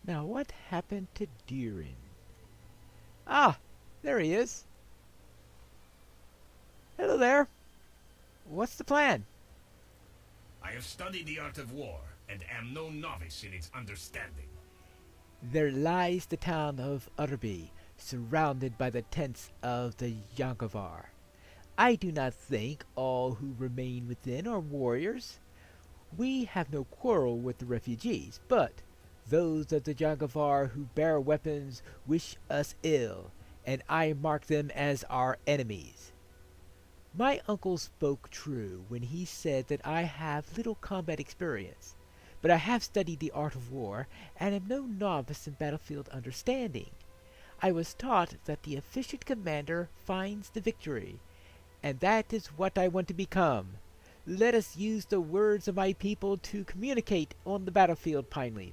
Now what happened to Durin? Ah, there he is. Hello there. What's the plan? I have studied the art of war, and am no novice in its understanding. There lies the town of Urbi, surrounded by the tents of the Yangavar. I do not think all who remain within are warriors. We have no quarrel with the refugees, but those of the Yangavar who bear weapons wish us ill, and I mark them as our enemies. My uncle spoke true when he said that I have little combat experience, but I have studied the art of war and am no novice in battlefield understanding. I was taught that the efficient commander finds the victory, and that is what I want to become. Let us use the words of my people to communicate on the battlefield, Pineleaf.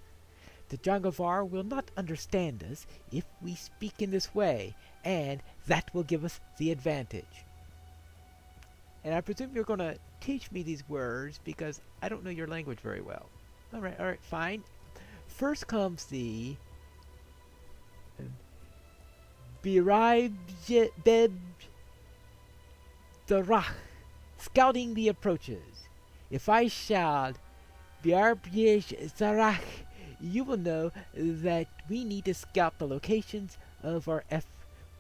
The Jangavar will not understand us if we speak in this way, and that will give us the advantage. And I presume you're going to teach me these words because I don't know your language very well. Alright, fine. First comes the Birib Beb Darach, scouting the approaches. If I shout Birib Zarach, you will know that we need to scout the locations of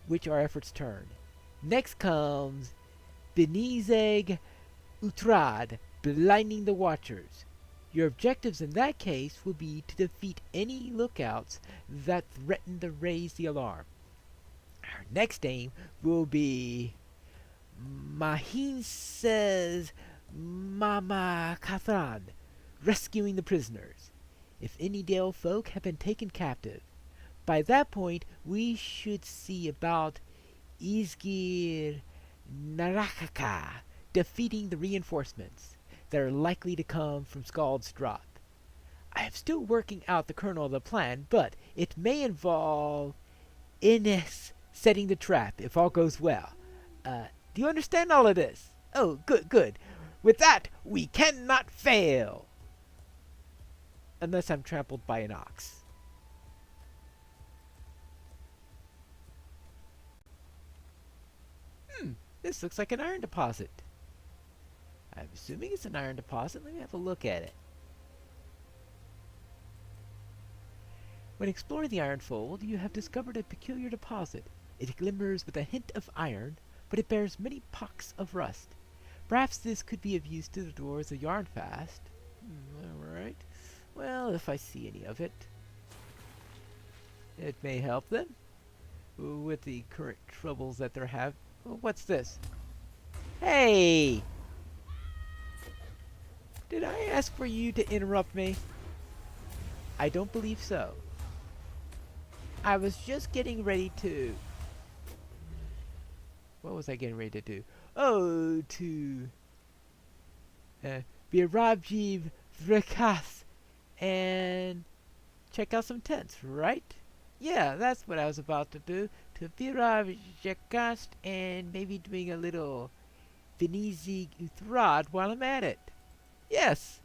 which our efforts turn. Next comes Benizeg Utrad, blinding the watchers. Your objectives in that case will be to defeat any lookouts that threaten to raise the alarm. Our next aim will be Mahin says Mama Kathran, rescuing the prisoners. If any Dale folk have been taken captive, by that point we should see about Izgir Narakaka defeating the reinforcements that are likely to come from Scald's Drop. I am still working out the kernel of the plan, but it may involve Ines setting the trap if all goes well. Do you understand all of this? Oh, good. With that, we cannot fail! Unless I'm trampled by an ox. This looks like an iron deposit. I'm assuming it's an iron deposit. Let me have a look at it. When exploring the iron fold, you have discovered a peculiar deposit. It glimmers with a hint of iron, but it bears many pocks of rust. Perhaps this could be of use to the doors of Yarnfast. Alright. Well, if I see any of it, it may help them with the current troubles that they're having. What's this? Hey! Did I ask for you to interrupt me? I don't believe so. I was just getting ready to... What was I getting ready to do? Oh, to... Birajiv Vrekas and check out some tents, right? Yeah, that's what I was about to do. To Birajiv Vrekas and maybe doing a little Venizi Uthrad while I'm at it. Yes,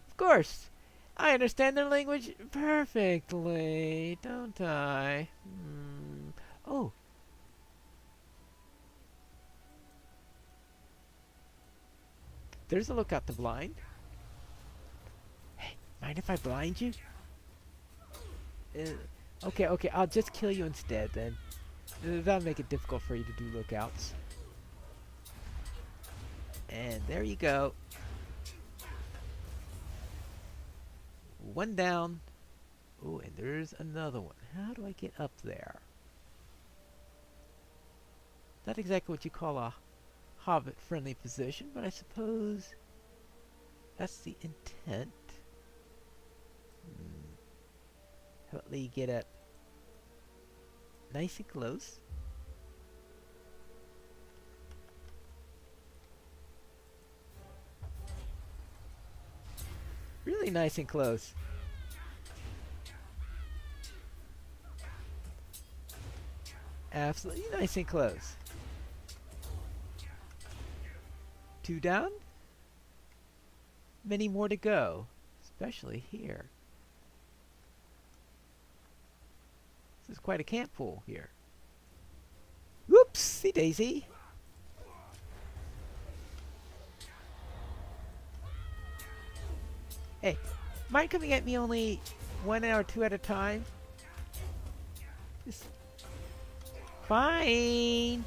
of course. I understand their language perfectly, don't I? Oh. There's a lookout to blind. Hey, mind if I blind you? Okay, I'll just kill you instead then. That'll make it difficult for you to do lookouts. And there you go. One down. Oh, and there's another one. How do I get up there? Not exactly what you call a hobbit-friendly position, but I suppose that's the intent. How about you get up nice and close? Really nice and close. Absolutely nice and close. 2 down. Many more to go, especially here. This is quite a camp pool here. Whoopsie daisy. Hey, mind coming at me only 1 or 2 at a time? Just fine.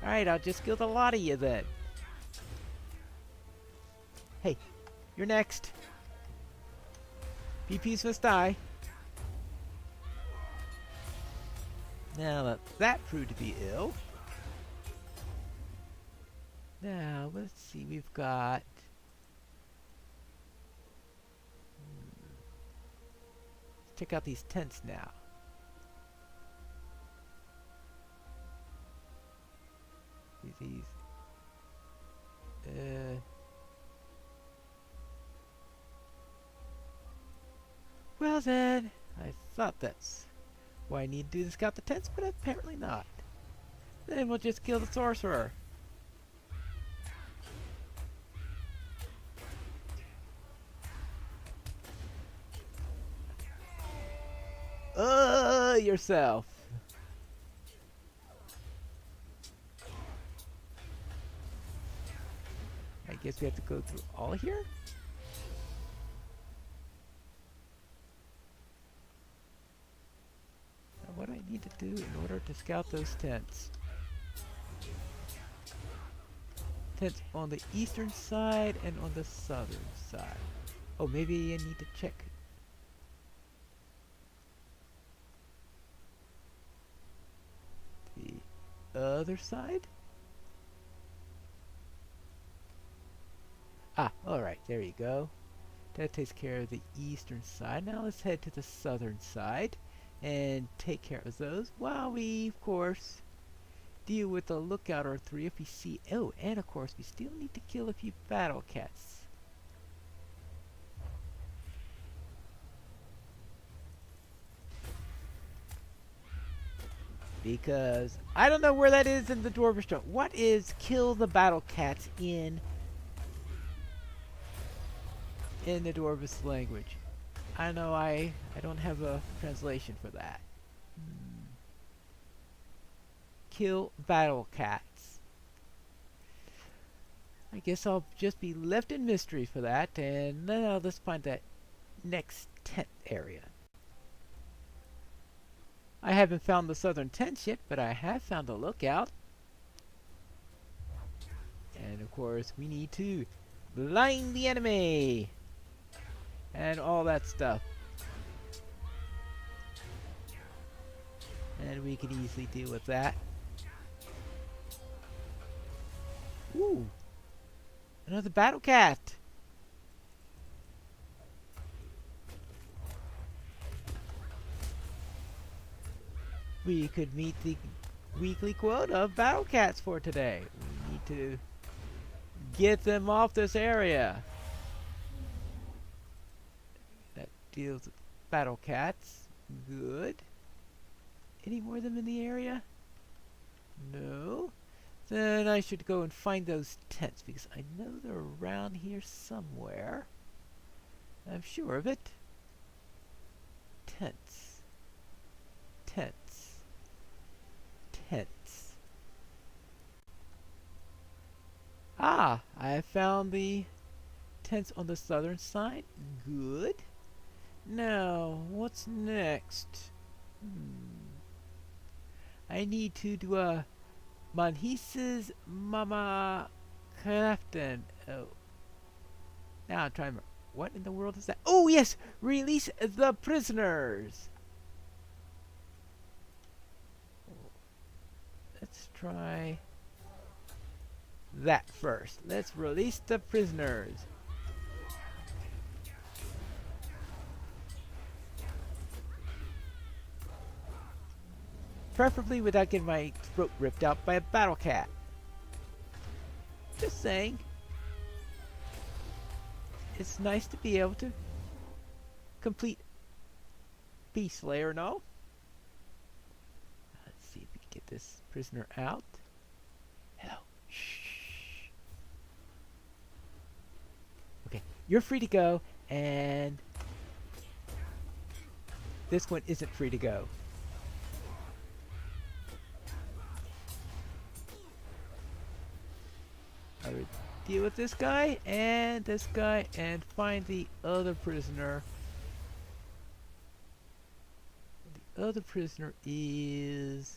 Alright, I'll just kill the lot of you then. Hey, you're next. BPs must die. Now that proved to be ill. Now, let's see, we've got... Let's check out these tents now. These... Well then, I thought that's why I need to do to scout the tents, but apparently not. Then we'll just kill the sorcerer. Yourself. I guess we have to go through all here? Now what do I need to do in order to scout those tents? Tents on the eastern side and on the southern side. Oh, maybe I need to check the other side? Ah, alright, there you go. That takes care of the eastern side. Now let's head to the southern side and take care of those while we, of course, deal with the lookout or 3 if we see... Oh, and of course, we still need to kill a few battle cats. Because I don't know where that is in the Dwarvish Stone. What is kill the battle cats in the Dwarvish language? I know I don't have a translation for that. Kill battle cats. I guess I'll just be left in mystery for that, and now let's find that next tent area. I haven't found the southern tents yet, but I have found a lookout. And of course, we need to blind the enemy and all that stuff. And we can easily deal with that. Ooh, another battle cat. We could meet the weekly quota of battle cats for today. We need to get them off this area. That deals with battle cats. Good. Any more of them in the area? No. Then I should go and find those tents because I know they're around here somewhere. I'm sure of it. Tents. Tents. Tents. Ah, I have found the tents on the southern side. Good. Now, what's next? I need to do a Manhises Mama Crafton. Oh. Now I'm trying to remember. What in the world is that? Oh, yes! Release the prisoners! Let's try that first. Let's release the prisoners. Preferably without getting my throat ripped out by a battle cat. Just saying. It's nice to be able to complete Beast Slayer, no? Let's see if we can get this prisoner out. Hello. Shh. Okay, you're free to go, and this one isn't free to go. I would deal with this guy, and find the other prisoner. The other prisoner is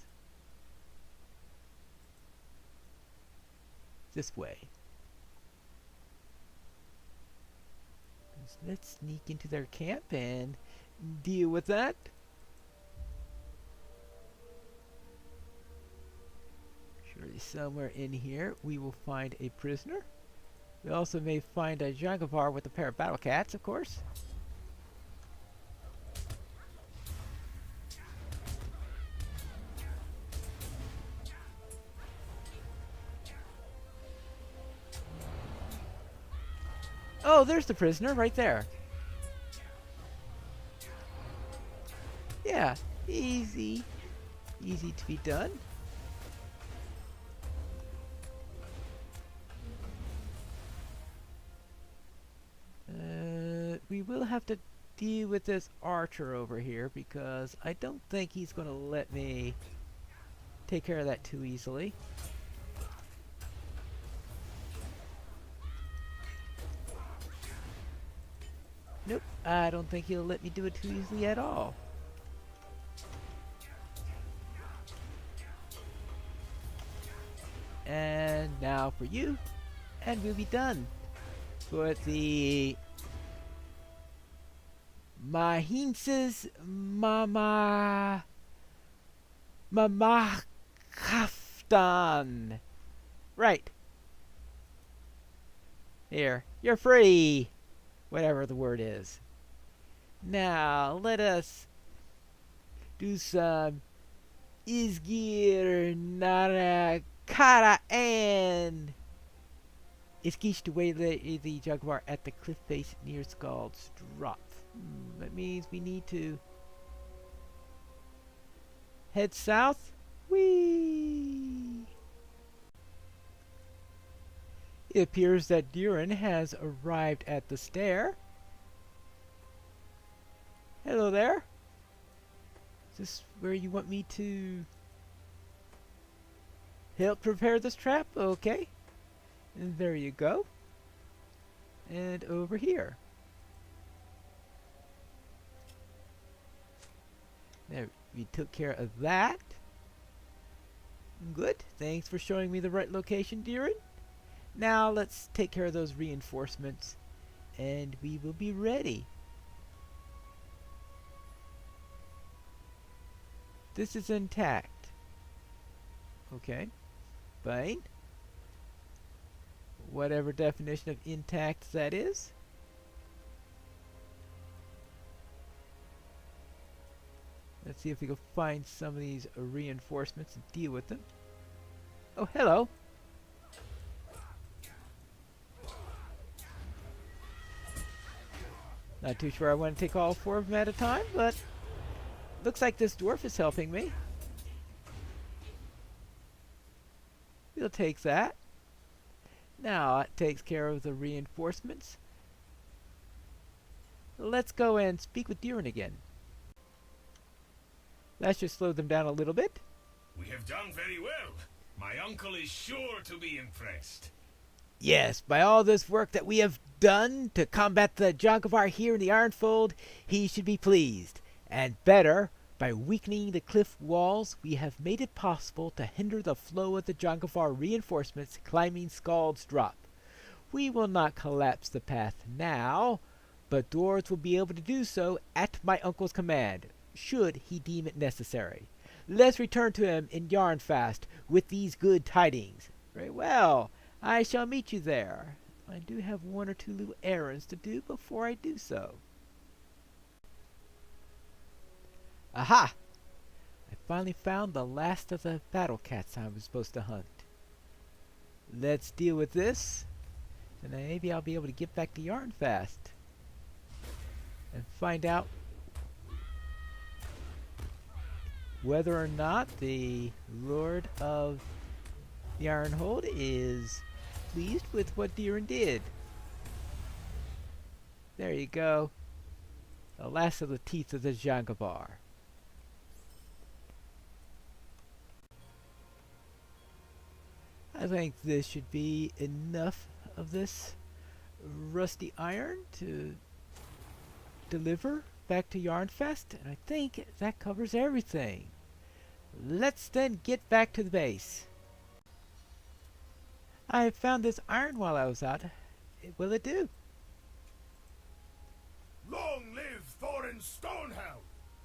this way. So let's sneak into their camp and deal with that. Surely somewhere in here we will find a prisoner. We also may find a Jangavar with a pair of battle cats, of course. Oh, there's the prisoner right there. Yeah, easy. Easy to be done. We will have to deal with this archer over here because I don't think he's going to let me take care of that too easily. Nope, I don't think he'll let me do it too easily at all. And now for you, and we'll be done. Put the Mahinses Mama Kaftan. Right. Here, you're free. Whatever the word is. Now, let us do some Izgir Narakara and Iskish to waylay the Jaguar at the cliff face near Scald's Drop. That means we need to head south. Whee! It appears that Durin has arrived at the stair. Hello there. Is this where you want me to help prepare this trap? Okay. And there you go. And over here. There, we took care of that. Good. Thanks for showing me the right location, Durin. Now let's take care of those reinforcements and we will be ready. This is intact. Okay. Fine. Whatever definition of intact that is. Let's see if we can find some of these reinforcements and deal with them. Oh, hello. Not too sure I want to take all 4 of them at a time, but looks like this dwarf is helping me. We'll take that. Now it takes care of the reinforcements. Let's go and speak with Durin again. That should slow them down a little bit. We have done very well. My uncle is sure to be impressed. Yes, by all this work that we have done to combat the Jonkavar here in the Ironfold, he should be pleased. And better, by weakening the cliff walls, we have made it possible to hinder the flow of the Jonkavar reinforcements climbing Scald's Drop. We will not collapse the path now, but dwarves will be able to do so at my uncle's command, should he deem it necessary. Let's return to him in Yarnfast with these good tidings. Very well. I shall meet you there. I do have 1 or 2 little errands to do before I do so. Aha! I finally found the last of the battle cats I was supposed to hunt. Let's deal with this, and then maybe I'll be able to get back to Yarnfast and find out whether or not the Lord of the Ironhold is pleased with what Durin did. There you go. The last of the teeth of the Jangavar. I think this should be enough of this rusty iron to deliver back to Yarnfest, and I think that covers everything. Let's then get back to the base. I found this iron while I was out. Will it do? Long live Thorin Stonehelm,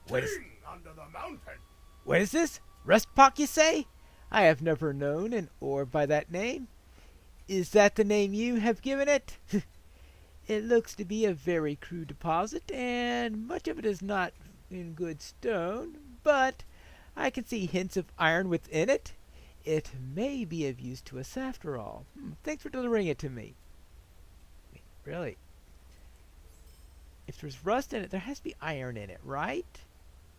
What is, king under the mountain. what is this? Rustpock, you say? I have never known an ore by that name. Is that the name you have given it? It looks to be a very crude deposit, and much of it is not in good stone, but I can see hints of iron within it. It may be of use to us after all. Thanks for delivering it to me. Really? If there's rust in it, there has to be iron in it, right?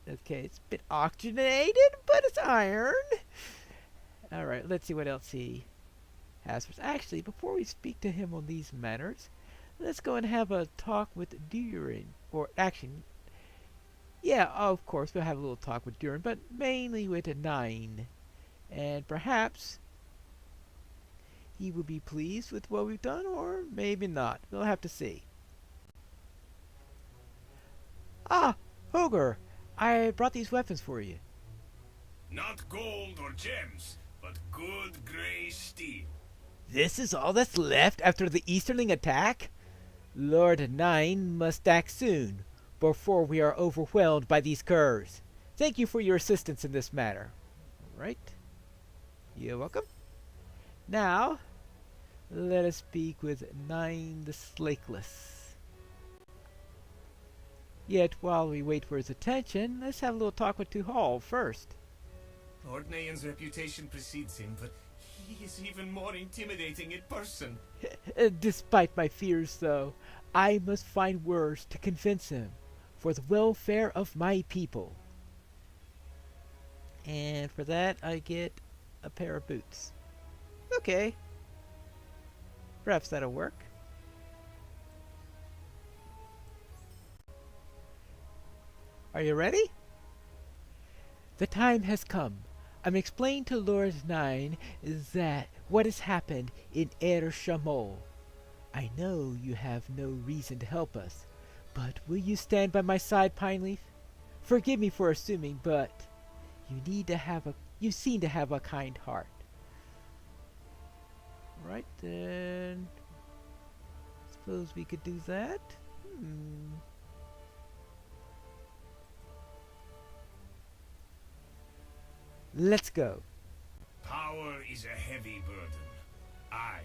Okay, it's a bit oxygenated, but it's iron. Alright, let's see what else he has for us. Actually, before we speak to him on these matters, let's go and have a talk with Durin. Or, actually, yeah, of course, we'll have a little talk with Durin, but mainly with Nine. And perhaps he will be pleased with what we've done, or maybe not. We'll have to see. Ah, Hoger, I brought these weapons for you. Not gold or gems, but good grey steel. This is all that's left after the Easterling attack? Lord Nine must act soon, before we are overwhelmed by these curs. Thank you for your assistance in this matter. All right. You're welcome. Now, let us speak with Nine the Slakeless. Yet, while we wait for his attention, let's have a little talk with Tuhal first. Lord Nayan's reputation precedes him, but he is even more intimidating in person. Despite my fears, though, I must find words to convince him, for the welfare of my people. And for that, I get a pair of boots. Okay. Perhaps that'll work. Are you ready? The time has come. I'm explaining to Lord Nine that what has happened in Er Shamol. I know you have no reason to help us, but will you stand by my side, Pineleaf? Forgive me for assuming, but you seem to have a kind heart. Right then, suppose we could do that. Let's go. Power is a heavy burden. I,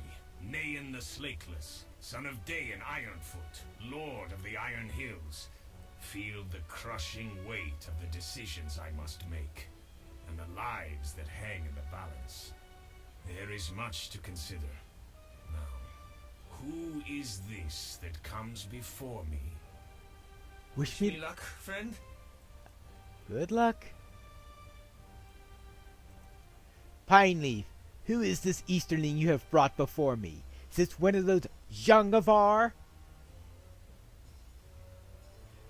Nayan the Slakeless, son of Day and Ironfoot, Lord of the Iron Hills, feel the crushing weight of the decisions I must make, and the lives that hang in the balance. There is much to consider. Now, who is this that comes before me? Wish Me me luck, friend? good luck. Pineleaf, who is this Easterling you have brought before me? Is this one of those Jangavar?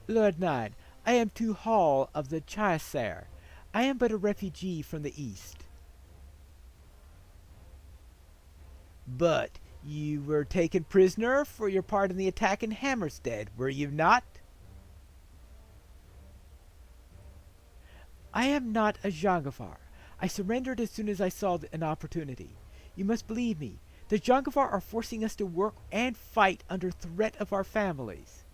Lord Nine, I am Tuhal of the Chaiser. I am but a refugee from the east. But you were taken prisoner for your part in the attack in Hammerstead, were you not? I am not a Jangavar. I surrendered as soon as I saw an opportunity. You must believe me. The Jangavar are forcing us to work and fight under threat of our families.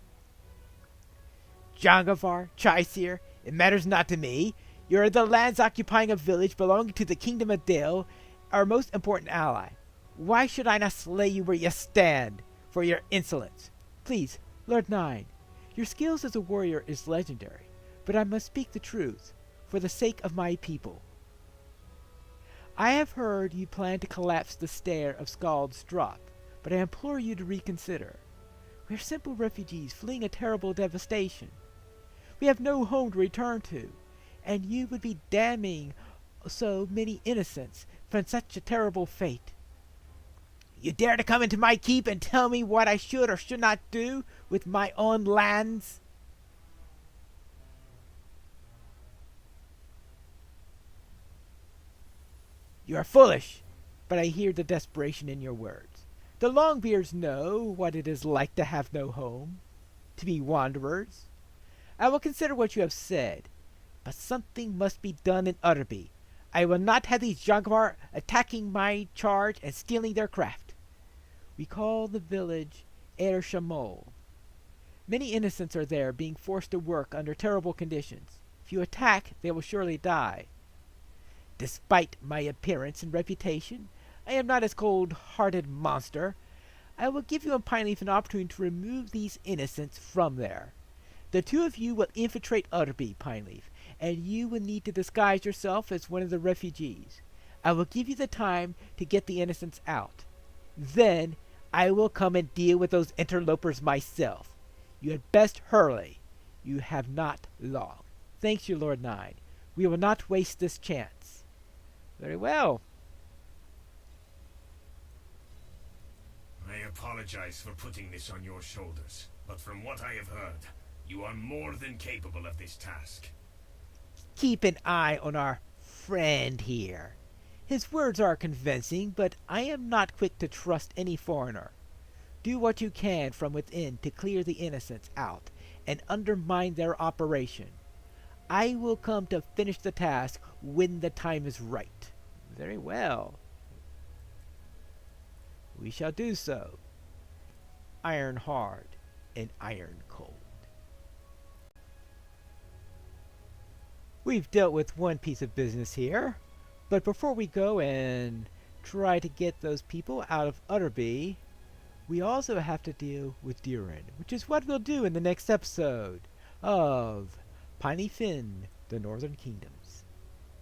Jangavar, Chaisir, it matters not to me. You are the lands occupying a village belonging to the Kingdom of Dale, our most important ally. Why should I not slay you where you stand for your insolence? Please, Lord Nine, your skills as a warrior is legendary, but I must speak the truth, for the sake of my people. I have heard you plan to collapse the stair of Scald's Drop, but I implore you to reconsider. We are simple refugees fleeing a terrible devastation. We have no home to return to, and you would be damning so many innocents from such a terrible fate. You dare to come into my keep and tell me what I should or should not do with my own lands? You are foolish. but I hear the desperation in your words. The Longbeards know what it is like to have no home, to be wanderers. I will consider what you have said, but something must be done in Utterby. I will not have these Jogvar attacking my charge and stealing their craft. We call the village Er Shamol. Many innocents are there, being forced to work under terrible conditions. If you attack, they will surely die. Despite my appearance and reputation, I am not a cold-hearted monster. I will give you and Pineleaf an opportunity to remove these innocents from there. The two of you will infiltrate Utterby, Pineleaf, and you will need to disguise yourself as one of the refugees. I will give you the time to get the innocents out. Then I will come and deal with those interlopers myself. You had best hurry. You have not long. Thanks, your Lord Nine. We will not waste this chance. Very well. I apologize for putting this on your shoulders, but from what I have heard, you are more than capable of this task. Keep an eye on our friend here. His words are convincing, but I am not quick to trust any foreigner. Do what you can from within to clear the innocents out and undermine their operation. I will come to finish the task when the time is right. Very well. We shall do so. Iron hard and iron cold. We've dealt with one piece of business here, but before we go and try to get those people out of Utterby, we also have to deal with Durin, which is what we'll do in the next episode of Piney Fin, the Northern Kingdoms.